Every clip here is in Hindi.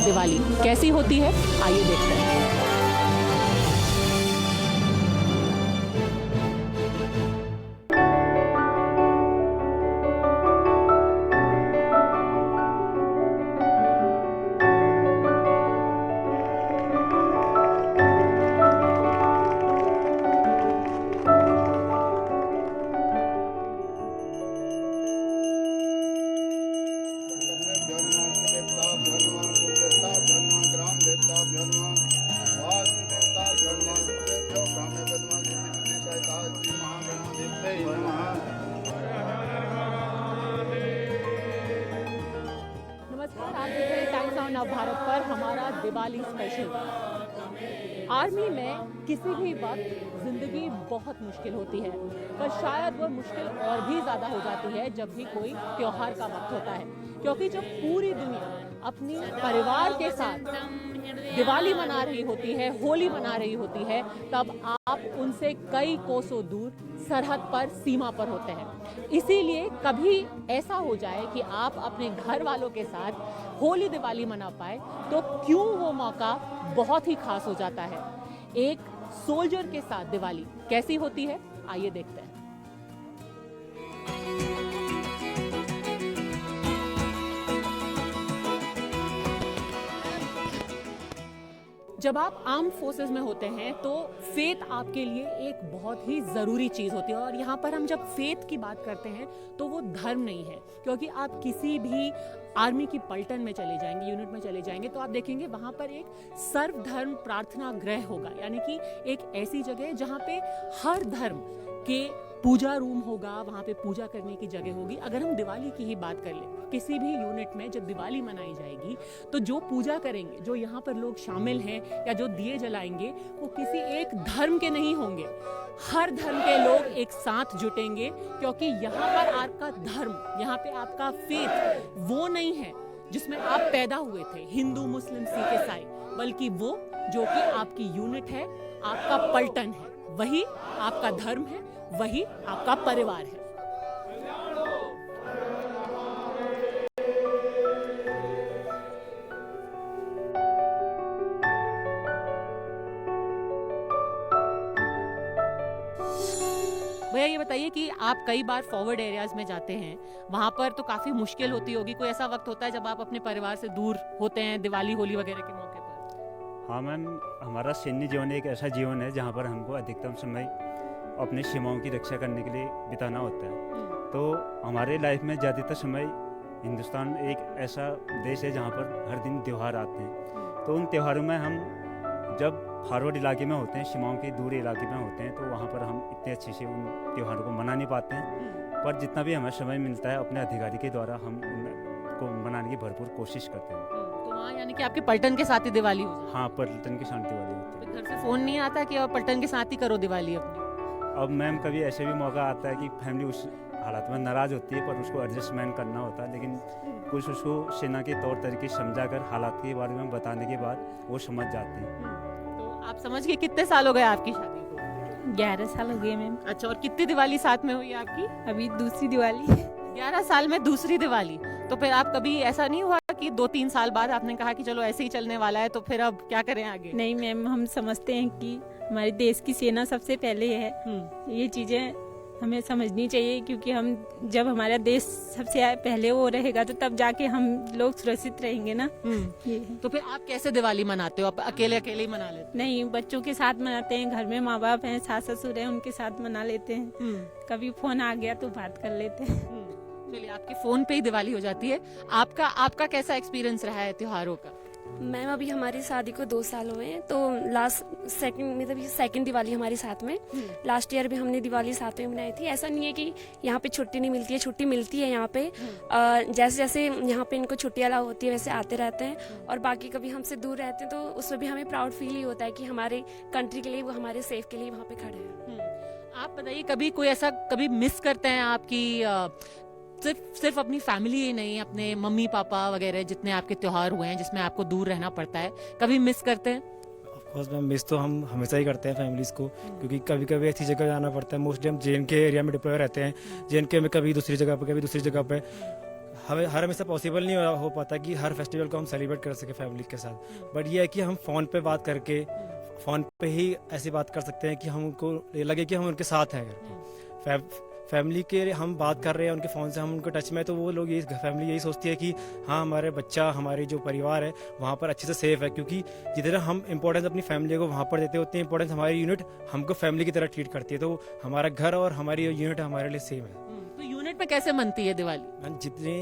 दिवाली कैसी होती है, आइए देखते हैं। नमस्कार, आप देख रहे हैं टाइम्स ऑफ नव भारत पर हमारा दिवाली स्पेशल। आर्मी में किसी भी वक्त जिंदगी बहुत मुश्किल होती है, पर शायद वह मुश्किल और भी ज़्यादा हो जाती है जब भी कोई त्योहार का वक्त होता है, क्योंकि जब पूरी दुनिया अपनी परिवार के साथ दिवाली मना रही होती है, होली मना रही होती है, तब आप उनसे कई कोसों दूर सरहद पर, सीमा पर होते हैं। इसीलिए कभी ऐसा हो जाए कि आप अपने घर वालों के साथ होली दिवाली मना पाए, तो क्यों वो मौका बहुत ही खास हो जाता है। एक सोल्जर के साथ दिवाली कैसी होती है, आइए देखते हैं। जब आप आर्म फोर्सेस में होते हैं तो फेथ आपके लिए एक बहुत ही ज़रूरी चीज़ होती है, और यहाँ पर हम जब फेथ की बात करते हैं तो वो धर्म नहीं है, क्योंकि आप किसी भी आर्मी की पलटन में चले जाएंगे, यूनिट में चले जाएंगे, तो आप देखेंगे वहाँ पर एक सर्वधर्म प्रार्थना गृह होगा, यानी कि एक ऐसी जगह जहाँ पे हर धर्म के पूजा रूम होगा, वहाँ पे पूजा करने की जगह होगी। अगर हम दिवाली की ही बात कर लें, किसी भी यूनिट में जब दिवाली मनाई जाएगी तो जो पूजा करेंगे, जो यहाँ पर लोग शामिल हैं या जो दिए जलाएंगे, वो किसी एक धर्म के नहीं होंगे, हर धर्म के लोग एक साथ जुटेंगे, क्योंकि यहाँ पर आपका धर्म, यहाँ पे आपका फेथ वो नहीं है जिसमें आप पैदा हुए थे, हिंदू मुस्लिम सिख ईसाई, बल्कि वो जो कि आपकी यूनिट है, आपका पलटन है, वही आपका धर्म है, वही आपका परिवार है। भैया ये बताइए कि आप कई बार फॉरवर्ड एरियाज में जाते हैं, वहां पर तो काफी मुश्किल होती होगी, कोई ऐसा वक्त होता है जब आप अपने परिवार से दूर होते हैं दिवाली होली वगैरह के मौके पर? हाँ मैम, हमारा सैन्य जीवन एक ऐसा जीवन है जहाँ पर हमको अधिकतम समय अपनी सीमाओं की रक्षा करने के लिए बिताना होता है। तो हमारे लाइफ में ज़्यादातर समय, हिंदुस्तान एक ऐसा देश है जहाँ पर हर दिन त्यौहार आते हैं, तो उन त्योहारों में हम जब फॉरवर्ड इलाके में होते हैं, सीमाओं के दूर इलाके में होते हैं, तो वहाँ पर हम इतने अच्छे से उन त्योहारों को मना नहीं पाते हैं, पर जितना भी हमें समय मिलता है अपने अधिकारी के द्वारा हम उनको मनाने की भरपूर कोशिश करते हैं। तो वहाँ यानी कि आपके पलटन के साथ ही दिवाली हो जाती है? हाँ, पलटन के साथ दिवाली होती है। घर से फोन नहीं आता कि आप पलटन के साथ ही करो दिवाली अपनी? अब मैम कभी ऐसे भी मौका आता है कि फैमिली उस हालात में नाराज़ होती है, पर उसको एडजस्टमेंट करना होता है, लेकिन कुछ उसको सेना के तौर तरीके समझाकर हालात के बारे में बताने के बाद वो समझ जाते हैं। तो आप समझ के कितने साल हो गए आपकी शादी को? 11 साल हो गए मैम। अच्छा, और कितनी दिवाली साथ में हुई है आपकी? अभी दूसरी दिवाली। 11 साल में दूसरी दिवाली। तो फिर आप कभी ऐसा नहीं हुआ कि 2-3 साल बाद आपने कहा कि चलो ऐसे ही चलने वाला है, तो फिर अब क्या करें आगे? नहीं मैम, हम समझते हैं कि हमारे देश की सेना सबसे पहले है। ये चीजें हमें समझनी चाहिए, क्योंकि हम जब हमारा देश सबसे पहले वो रहेगा तो तब जाके हम लोग सुरक्षित रहेंगे ना। तो फिर आप कैसे दिवाली मनाते हो? आप अकेले अकेले ही मना लेते? नहीं, बच्चों के साथ मनाते हैं, घर में माँ बाप हैं, सास ससुर हैं, उनके साथ मना लेते हैं। कभी फोन आ गया तो बात कर लेते हैं। चलिए, आपके फोन पे ही दिवाली हो जाती है। आपका कैसा एक्सपीरियंस रहा है त्योहारों का? मैम, अभी हमारी शादी को 2 साल हुए हैं, तो सेकंड दिवाली हमारे साथ में। लास्ट ईयर भी हमने दिवाली साथ में मनाई थी। ऐसा नहीं है कि यहाँ पे छुट्टी नहीं मिलती है, छुट्टी मिलती है यहाँ पे। जैसे जैसे यहाँ पे इनको छुट्टी अलाउ होती है वैसे आते रहते हैं, और बाकी कभी हमसे दूर रहते हैं तो उसमें भी हमें प्राउड फील ही होता है कि हमारे कंट्री के लिए, वो हमारे सेफ के लिए वहाँ पे खड़े हैं। आप बताइए, कभी कोई ऐसा कभी मिस करते हैं आपकी सिर्फ अपनी फैमिली ही नहीं, अपने मम्मी पापा वगैरह जितने आपके त्योहार हुए हैं जिसमें आपको दूर रहना पड़ता है, कभी मिस करते हैं? ऑफकोर्स मैम, मिस तो हम हमेशा ही करते हैं फैमिलीज को, क्योंकि कभी कभी ऐसी जगह जाना पड़ता है। मोस्टली हम JNK एरिया में डिप्लॉय रहते हैं, JNK में कभी दूसरी जगह पे, कभी दूसरी जगह पे। हर हमेशा पॉसिबल नहीं हो पाता कि हर फेस्टिवल को हम सेलिब्रेट कर सके फैमिली के साथ, बट ये है कि हम फ़ोन पे बात करके फ़ोन पे ही ऐसी बात कर सकते हैं कि हमको ये लगे कि हम उनके साथ हैं। फैमिली के हम बात कर रहे हैं उनके फ़ोन से, हम उनको टच में, तो वो लोग ये फैमिली यही सोचती है कि हाँ हमारे बच्चा, हमारी जो परिवार है वहाँ पर अच्छे से सेफ है, क्योंकि जितना हम इंपॉर्टेंस अपनी फैमिली को वहाँ पर देते हैं उतनी इंपॉर्टेंस हमारी यूनिट हमको फैमिली की तरह ट्रीट करती है। तो हमारा घर और हमारी यूनिट हमारे लिए सेम है। तो यूनिट में कैसे मनती है दिवाली? जितने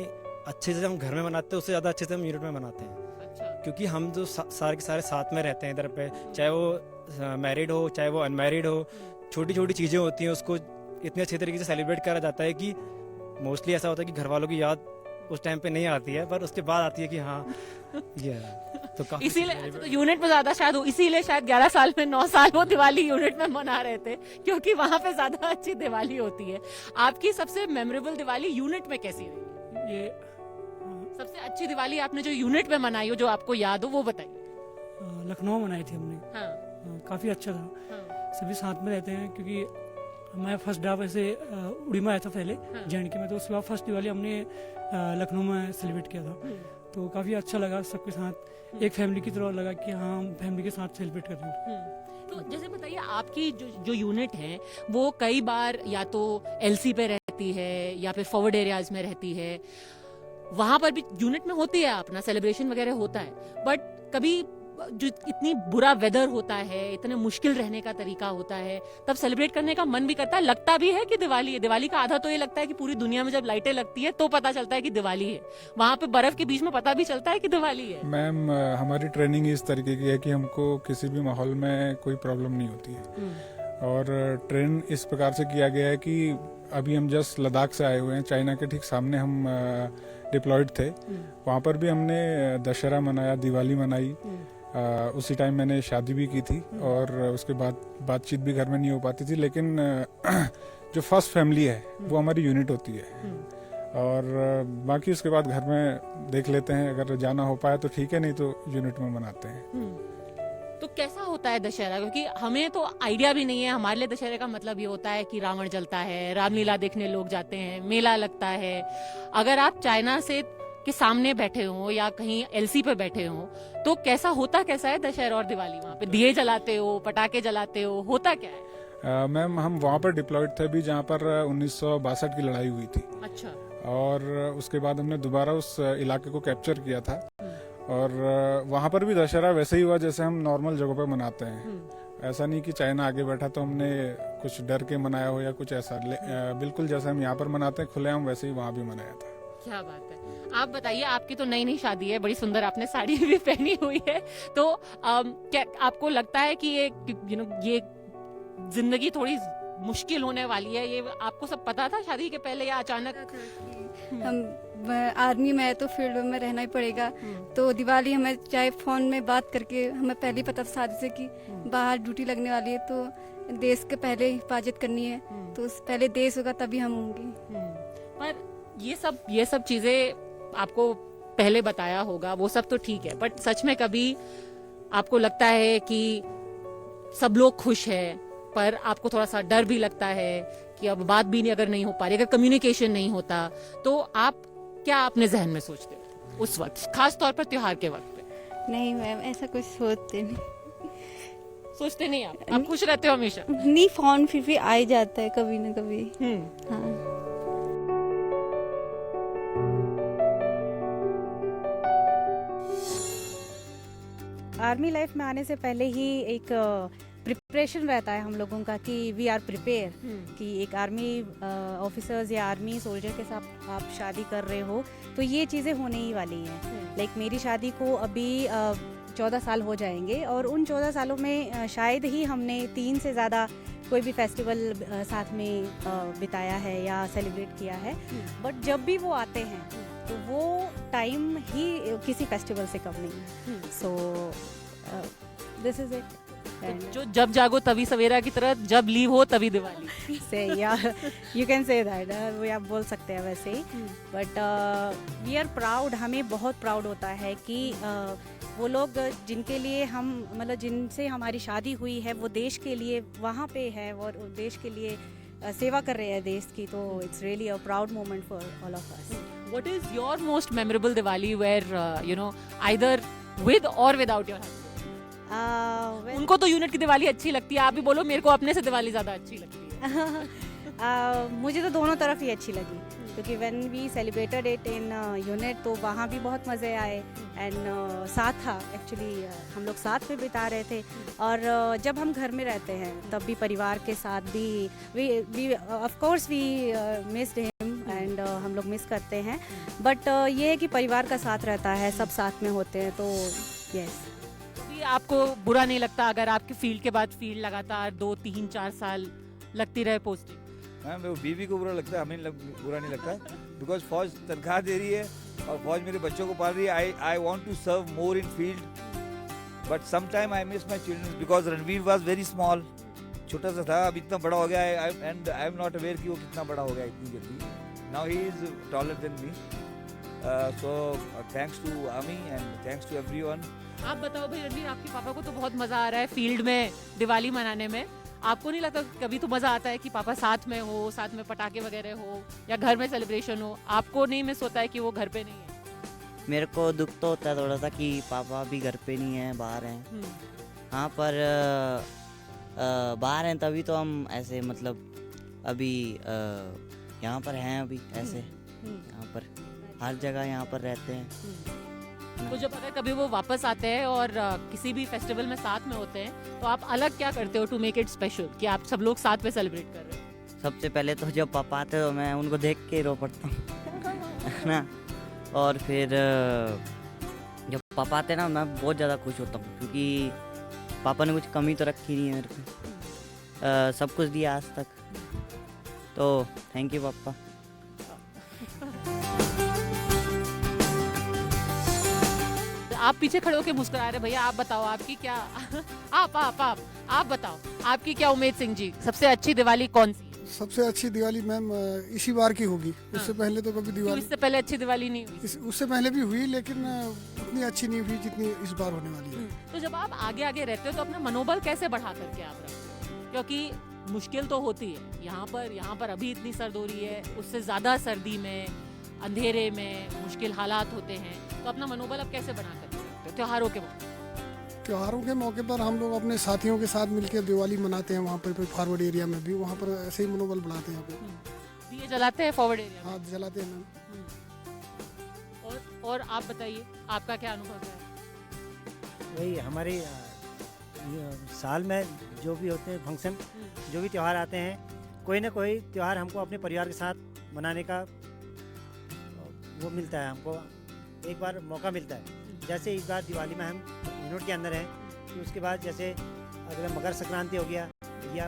अच्छे से हम घर में मनाते हैं उससे ज़्यादा अच्छे से हम यूनिट में मनाते हैं। अच्छा। क्योंकि हम जो सारे के सारे साथ में रहते हैं इधर पे, चाहे वो मैरिड हो चाहे वो अनमैरिड हो, छोटी छोटी चीज़ें होती हैं उसको इतने अच्छे तरीके से सेलिब्रेट करा जाता है कि मोस्टली ऐसा होता है कि घर वालों की याद उस टाइम पे नहीं आती है, पर उसके बाद आती है कि हाँ ये है। तो काफी इसीलिए तो यूनिट में ज्यादा शायद इसीलिए शायद 11 साल में 9 साल वो दिवाली यूनिट में मना रहे थे, क्योंकि वहां पे ज्यादा अच्छी दिवाली होती है। आपकी सबसे मेमोरेबल दिवाली यूनिट में कैसी रही? ये सबसे अच्छी दिवाली आपने जो यूनिट में मनाई हो, जो आपको याद हो, वो बताइए। लखनऊ मनाई थी हमने। हाँ, काफ़ी अच्छा था। हाँ, सभी साथ में रहते हैं, क्योंकि मैं फर्स्ट डे वैसे उड़ी में आया था पहले हाँ। जे.एंड.के में, तो उसके बाद फर्स्ट दिवाली हमने लखनऊ में सेलिब्रेट किया था। तो काफ़ी अच्छा लगा सबके साथ, एक फैमिली की तरह लगा कि हाँ हम फैमिली के साथ सेलिब्रेट कर रहे हैं। तो जैसे बताइए, आपकी जो यूनिट है वो कई बार या तो एलसी पे रहती है या फिर फॉरवर्ड एरियाज में रहती है, वहां पर भी यूनिट में होती है अपना सेलिब्रेशन वगैरह होता है, बट कभी जो इतनी बुरा वेदर होता है, इतने मुश्किल रहने का तरीका होता है, तब सेलिब्रेट करने का मन भी करता है, लगता भी है कि दिवाली है। दिवाली का आधा तो ये लगता है कि पूरी दुनिया में जब लाइटें लगती है तो पता चलता है कि दिवाली है, वहां पे बर्फ के बीच में पता भी चलता है कि दिवाली है। मैम हमारी ट्रेनिंग इस तरीके की है कि हमको किसी भी माहौल में कोई प्रॉब्लम नहीं होती है, और ट्रेन इस प्रकार से किया गया है कि अभी हम जस्ट लद्दाख से आए हुए हैं, चाइना के ठीक सामने हम डिप्लॉयड थे, वहाँ पर भी हमने दशहरा मनाया, दिवाली मनाई। उसी टाइम मैंने शादी भी की थी, और उसके बाद बातचीत भी घर में नहीं हो पाती थी, लेकिन जो फर्स्ट फैमिली है वो हमारी यूनिट होती है, और बाकी उसके बाद घर में देख लेते हैं, अगर जाना हो पाया तो ठीक है, नहीं तो यूनिट में मनाते हैं। तो कैसा होता है दशहरा? क्योंकि हमें तो आइडिया भी नहीं है। हमारे लिए दशहरे का मतलब ये होता है कि रावण जलता है, रामलीला देखने लोग जाते हैं, मेला लगता है। अगर आप चाइना से के सामने बैठे हो या कहीं एलसी पे बैठे हो, तो कैसा है दशहरा और दिवाली? वहाँ पे दिए जलाते हो, पटाखे जलाते हो, होता क्या है? मैम हम वहाँ पर डिप्लॉयड थे अभी जहाँ पर 1962 की लड़ाई हुई थी, अच्छा। और उसके बाद हमने दोबारा उस इलाके को कैप्चर किया था, और वहाँ पर भी दशहरा वैसे ही हुआ जैसे हम नॉर्मल जगहों पे मनाते हैं। ऐसा नहीं कि चाइना आगे बैठा तो हमने कुछ डर के मनाया हो या कुछ ऐसा, बिल्कुल जैसे हम यहाँ पर मनाते हैं खुलेआम, वैसे ही वहाँ भी मनाया था। क्या बात है। आप बताइए, आपकी तो नई शादी है, बड़ी सुंदर आपने साड़ी भी पहनी हुई है, तो क्या आपको लगता है कि ये जिंदगी थोड़ी मुश्किल होने वाली है? ये आपको सब पता था शादी के पहले या अचानक? हम आर्मी में है तो फील्ड में रहना ही पड़ेगा, तो दिवाली हमें चाहे फोन में बात करके हमें पहले ही पता था शादी से कि बाहर ड्यूटी लगने वाली है, तो देश के पहले हिफाजत करनी है, तो पहले देश होगा तभी हम होंगे। पर ये सब चीजें आपको पहले बताया होगा, वो सब तो ठीक है, बट सच में कभी आपको लगता है कि सब लोग खुश है, पर आपको थोड़ा सा डर भी लगता है कि अब बात भी नहीं, अगर नहीं हो पा रही, अगर कम्युनिकेशन नहीं होता, तो आप क्या अपने जहन में सोचते हो उस वक्त, खास तौर पर त्योहार के वक्त पे? नहीं मैम, ऐसा कुछ सोचते नहीं। सोचते नहीं आप खुश रहते हो हमेशा? नहीं, फोन फिर भी आ ही जाता है कभी न कभी। हाँ। आर्मी लाइफ में आने से पहले ही एक प्रिपरेशन रहता है हम लोगों का कि वी आर प्रिपेयर, कि एक आर्मी ऑफिसर्स या आर्मी सोल्जर के साथ आप शादी कर रहे हो तो ये चीज़ें होने ही वाली हैं। लाइक मेरी शादी को अभी 14 साल हो जाएंगे, और उन 14 सालों में शायद ही हमने 3 से ज़्यादा कोई भी फेस्टिवल साथ में बिताया है या सेलिब्रेट किया है, बट जब भी वो आते हैं तो वो टाइम ही किसी फेस्टिवल से कम नहीं है। So this is it. जो जब जागो तभी सवेरा की तरह, जब लीव हो तभी दिवाली से या यू कैन से दैट, वो आप बोल सकते हैं वैसे ही। बट वी आर प्राउड, हमें बहुत प्राउड होता है कि वो लोग जिनके लिए हम, मतलब जिनसे हमारी शादी हुई है, वो देश के लिए वहाँ पे है और देश के लिए सेवा कर रहे हैं देश की, तो it's really a proud moment for all of us. What is your most memorable Diwali where either with or without your husband? उनको तो यूनिट की दिवाली अच्छी लगती है, आप भी बोलो मेरे को अपने से दिवाली ज्यादा अच्छी लगती है। मुझे तो दोनों तरफ ही अच्छी लगी, क्योंकि when we celebrated it in unit तो वहाँ भी बहुत मज़े आए एंड साथ था एक्चुअली, हम लोग साथ में बिता रहे थे। और जब हम घर में रहते हैं तब भी परिवार के साथ भी we of course we missed him and हम लोग मिस करते हैं, बट ये है कि परिवार का साथ रहता है, सब साथ में होते हैं, तो यस। आपको बुरा नहीं लगता अगर आपके फील्ड के बाद फील्ड लगातार 2, 3, 4 साल लगती रहे पोस्टिंग? मैम वो बीवी को बुरा लगता है, हमें बुरा नहीं लगता, बिकॉज फौज तनख्वाह दे रही है और फौज मेरे बच्चों को पाल रही है। I want to serve more in field, but some time I miss my children because Ranveer was very small, छोटा सा था, अब इतना बड़ा हो गया है and I am not aware कि वो कितना बड़ा हो गया इतनी जल्दी। Now he is taller than me, so thanks to army and thanks to everyone. आप बताओ भाई रणवीर, आपके पापा को तो बहुत मजा आ रहा है फील्ड में दिवाली मनाने में, आपको नहीं लगता कभी तो मजा आता है कि पापा साथ में हो, साथ में पटाखे वगैरह हो या घर में सेलिब्रेशन हो? आपको नहीं मिस होता है कि वो घर पे नहीं है? मेरे को दुख तो होता है थोड़ा सा कि पापा भी घर पे नहीं है, बाहर हैं। हाँ, पर बाहर हैं तभी तो हम ऐसे मतलब अभी यहाँ पर हैं, अभी ऐसे यहाँ पर हर जगह यहाँ पर रहते हैं। तो जब अगर कभी वो वापस आते हैं और किसी भी फेस्टिवल में साथ में होते हैं तो आप अलग क्या करते हो टू मेक इट स्पेशल कि आप सब लोग साथ में सेलिब्रेट कर रहे हो? सबसे पहले तो जब पापा आते तो मैं उनको देख के रो पड़ता हूँ है ना, और फिर जब पापा आते ना मैं बहुत ज़्यादा खुश होता हूँ, क्योंकि पापा ने कुछ कमी तो रखी नहीं है मेरे को, सब कुछ दिया आज तक, तो थैंक यू पापा। आप पीछे खड़े होकर मुस्कुरा रहे भैया, आप बताओ आपकी क्या आप बताओ आपकी क्या उम्मीद सिंह जी, सबसे अच्छी दिवाली कौन सी है? सबसे अच्छी दिवाली मैम इसी बार की होगी। उससे पहले तो कभी दिवाली, इससे पहले अच्छी दिवाली नहीं हुई? उससे पहले भी हुई, लेकिन उतनी अच्छी नहीं हुई जितनी इस बार होने वाली है। तो जब आप आगे आगे रहते हो तो अपना मनोबल कैसे बढ़ा करके आप रखते हो? क्योंकि मुश्किल तो होती है, यहाँ पर अभी इतनी सर्द हो रही है, उससे ज़्यादा सर्दी में, अंधेरे में मुश्किल हालात होते हैं, तो अपना मनोबल अब कैसे बना करते हो त्योहारों के वक्त? त्योहारों के मौके पर हम लोग अपने साथियों के साथ मिलकर दिवाली मनाते हैं, वहाँ पर फॉरवर्ड एरिया में भी, वहाँ पर ऐसे ही मनोबल बढ़ाते हैं। दिए जलाते हैं फॉरवर्ड एरिया में? हाँ, जलाते हैं मैम। और आप बताइए आपका क्या अनुभव है? वही हमारे साल में जो भी होते हैं फंक्शन, जो भी त्यौहार आते हैं, कोई ना कोई त्यौहार हमको अपने परिवार के साथ मनाने का वो मिलता है, हमको एक बार मौका मिलता है। जैसे इस बार दिवाली में हम यूनिट के अंदर हैं, तो उसके बाद जैसे अगला मकर संक्रांति हो गया या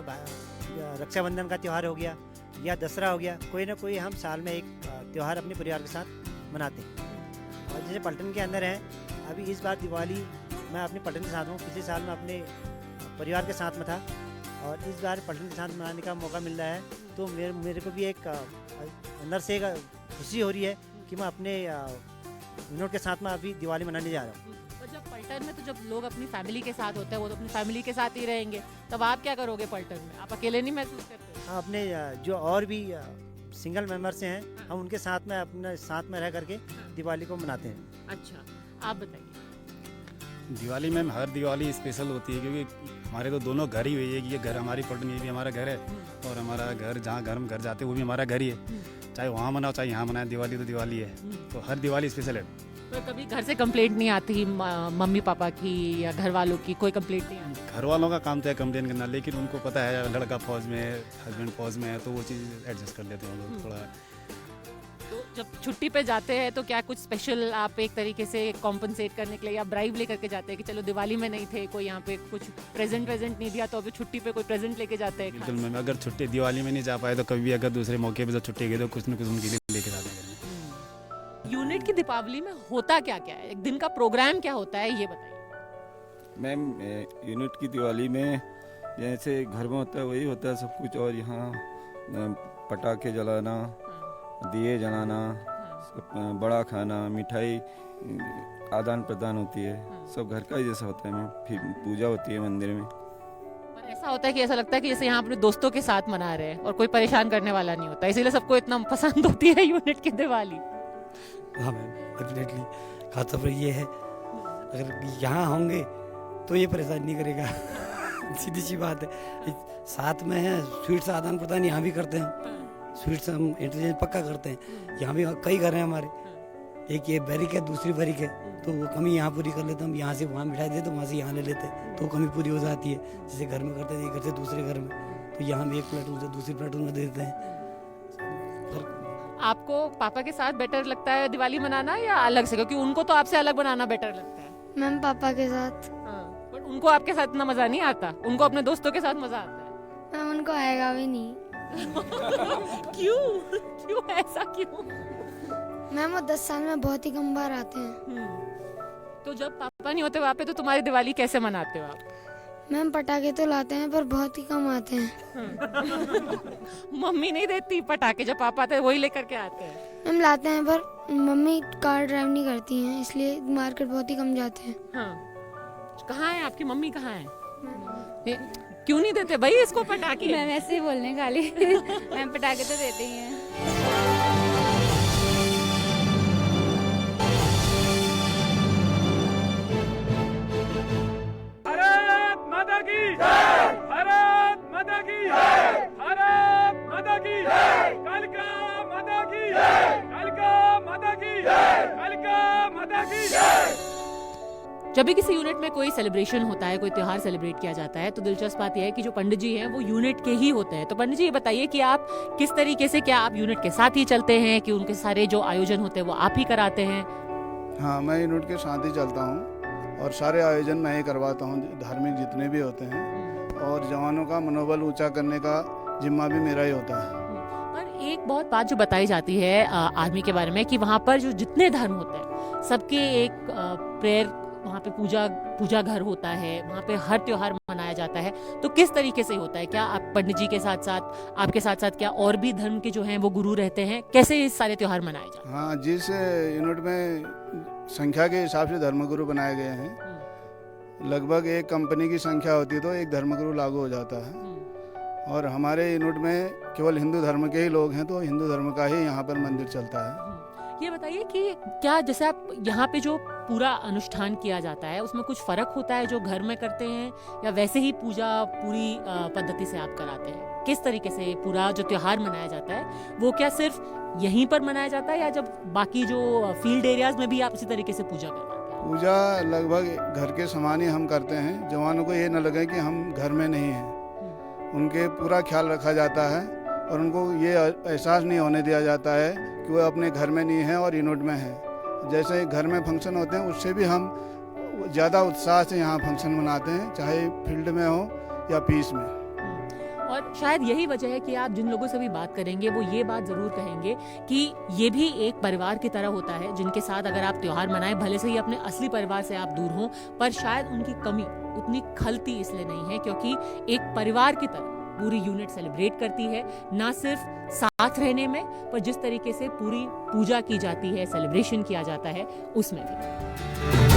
रक्षाबंधन का त्यौहार हो गया या दसरा हो गया, कोई ना कोई हम साल में एक त्यौहार अपने परिवार के साथ मनाते हैं। और जैसे पलटन के अंदर है, अभी इस बार दिवाली मैं अपने पलटन के साथ हूँ, पिछले साल मैं अपने परिवार के साथ में था और इस बार पलटन के साथ मनाने का मौका मिल रहा है, तो मेरे को भी एक अंदर से एक खुशी हो रही है कि मैं अपने यूनिट के साथ में अभी दिवाली मनाने जा रहा हूँ। तो जब पलटन में, तो जब लोग अपनी फैमिली के साथ होते हैं वो तो अपनी फैमिली के साथ ही रहेंगे, तब आप क्या करोगे पलटन में? आप अकेले नहीं महसूस करते? हाँ, अपने जो और भी सिंगल मेंबर्स हैं, हम उनके साथ में अपने साथ में रह करके दिवाली को मनाते हैं। अच्छा, आप बताइए। दिवाली में हर दिवाली स्पेशल होती है, क्योंकि हमारे तो दोनों घर ही हुई है कि ये घर हमारी पलटन, ये भी हमारा घर है और हमारा घर जहाँ हम घर जाते हैं वो भी हमारा घर ही है। चाहे वहाँ मनाओ चाहे यहाँ मनाए, दिवाली तो दिवाली है, तो हर दिवाली स्पेशल है। तो कभी घर से कंप्लेंट नहीं आती मम्मी पापा की या घर वालों की? कोई कंप्लेंट नहीं आती? घर वालों का काम तो है कंप्लेन करना, लेकिन उनको पता है लड़का फौज में है, हस्बैंड फौज में है, तो वो चीज़ एडजस्ट कर लेते हैं वो लोग थोड़ा। तो जब छुट्टी पे जाते हैं तो क्या कुछ स्पेशल आप एक तरीके से कॉम्पनसेट करने के लिए या ब्राइब लेकर के जाते हैं कि चलो दिवाली में नहीं थे, कोई यहाँ पे कुछ प्रेजेंट नहीं दिया तो अभी छुट्टी पे कोई प्रेजेंट लेके जाते हैं? बिल्कुल मैम, अगर छुट्टी दिवाली में नहीं जा पाए तो कभी भी अगर दूसरे मौके पे जब छुट्टी गई तो कुछ न कुछ उनके लिए लेके जाते हैं। यूनिट की दीपावली में होता क्या क्या है, एक दिन का प्रोग्राम क्या होता है, ये बताइए। मैम यूनिट की दिवाली में जैसे घर में होता है वही होता है सब कुछ, और यहाँ पटाखे जलाना, दिए जलाना, बड़ा खाना, मिठाई आदान प्रदान होती है, सब घर का ही जैसा होता है मैम। फिर पूजा होती है मंदिर में। पर ऐसा होता है कि ऐसा लगता है कि जैसे यहाँ अपने दोस्तों के साथ मना रहे हैं और कोई परेशान करने वाला नहीं होता, इसीलिए सबको इतना पसंद होती है यूनिट की दिवाली। हाँ मैम, डेफिनेटली। खासतौर पर ये है, अगर यहाँ होंगे तो ये परेशान नहीं करेगा। सीधी सी बात है। साथ में है, स्वीट्स आदान प्रदान यहाँ भी करते हैं, स्वीट्स हम इंटरचेंज पक्का करते हैं। यहाँ भी कई घर हैं हमारे, एक ये बैरिक है, दूसरी बैरिक है, तो वो कमी यहाँ पूरी कर लेते हैं। हम यहाँ से वहाँ मिठाई देते, वहाँ से यहाँ ले लेते हैं, तो कमी पूरी हो जाती है। जैसे घर में करते हैं, एक घर से दूसरे घर में, तो यहाँ भी एक प्लेटून से दूसरी प्लेटून में दे देते हैं। आपको पापा के साथ बेटर लगता है दिवाली मनाना या अलग से, क्योंकि उनको तो आपसे अलग बनाना बेटर लगता है? मैम पापा के साथ। बट उनको आपके साथ इतना मजा नहीं आता, उनको अपने दोस्तों के साथ मजा आता है। मैम उनको आएगा भी नहीं। क्यों ऐसा क्यों? मैम वो 10 साल में बहुत ही कम बार आते हैं। तो जब पापा नहीं होते वहाँ पे, तो तुम्हारी दिवाली कैसे मनाते हो आप? मैम पटाखे तो लाते हैं पर बहुत ही कम आते हैं। मम्मी नहीं देती पटाखे, जब पापा आते हैं वही लेकर के आते हैं। मैम लाते हैं पर मम्मी कार ड्राइव नहीं करती हैं, इसलिए मार्केट बहुत ही कम जाते हैं। हाँ। कहाँ है आपकी मम्मी, कहाँ है? क्यों नहीं देते भाई इसको पटाखे? मैम ऐसे ही बोलने खाली। मैम पटाखे तो देते ही हैं। भारत माता की जय, भारत माता की जय, भारत माता की जय, कालिका माता की जय, कालिका माता की जय, कालिका माता की जय। जब भी किसी यूनिट में कोई सेलिब्रेशन होता है, कोई त्योहार सेलिब्रेट किया जाता है, तो दिलचस्प बात यह है कि जो पंडित जी हैं वो यूनिट के ही होते हैं। तो पंडित जी ये बताइए कि आप किस तरीके से, क्या आप यूनिट के साथ ही चलते हैं कि उनके सारे जो आयोजन होते हैं वो आप ही कराते हैं? हाँ, मैं यूनिट के साथ ही चलता हूँ और सारे आयोजन मैं ही करवाता हूँ, धार्मिक जितने भी होते हैं, और जवानों का मनोबल ऊंचा करने का जिम्मा भी मेरा ही होता है। पर एक बहुत बात जो बताई जाती है आर्मी के बारे में, कि वहाँ पर जो जितने धर्म होते हैं सबके एक प्रेयर, वहाँ पे पूजा घर होता है, वहाँ पे हर त्योहार मनाया जाता है। तो किस तरीके से होता है? क्या आप पंडित जी के साथ साथ, आपके साथ साथ क्या और भी धर्म के जो हैं वो गुरु रहते हैं? कैसे ये सारे त्योहार मनाए जाते हैं? हाँ, जिस यूनिट में संख्या के हिसाब से धर्मगुरु बनाए गए हैं, लगभग एक कंपनी की संख्या होती है तो एक धर्मगुरु लागू हो जाता है। और हमारे यूनिट में केवल हिंदू धर्म के ही लोग हैं, तो हिंदू धर्म का ही यहाँ पर मंदिर चलता है। ये बताइए कि क्या जैसे आप यहाँ पे जो पूरा अनुष्ठान किया जाता है उसमें कुछ फर्क होता है जो घर में करते हैं, या वैसे ही पूजा पूरी पद्धति से आप कराते हैं? किस तरीके से पूरा जो त्योहार मनाया जाता है वो क्या सिर्फ यहीं पर मनाया जाता है, या जब बाकी जो फील्ड एरियाज में भी आप इसी तरीके से पूजा करवाते हैं? पूजा लगभग घर के समान ही हम करते हैं। जवानों को ये न लगे कि हम घर में नहीं हैं, उनके पूरा ख्याल रखा जाता है और उनको ये एहसास नहीं होने दिया जाता है कि वो अपने घर में नहीं है और यूनिट में है। जैसे घर में फंक्शन होते हैं उससे भी हम ज़्यादा उत्साह से यहाँ फंक्शन मनाते हैं, चाहे फील्ड में हो या पीस में। और शायद यही वजह है कि आप जिन लोगों से भी बात करेंगे वो ये बात ज़रूर कहेंगे कि ये भी एक परिवार की तरह होता है, जिनके साथ अगर आप त्योहार मनाएं, भले से ही अपने असली परिवार से आप दूर हों, पर शायद उनकी कमी उतनी खलती इसलिए नहीं है क्योंकि एक परिवार की तरह पूरी यूनिट सेलिब्रेट करती है, ना सिर्फ साथ रहने में, पर जिस तरीके से पूरी पूजा की जाती है, सेलिब्रेशन किया जाता है, उसमें भी।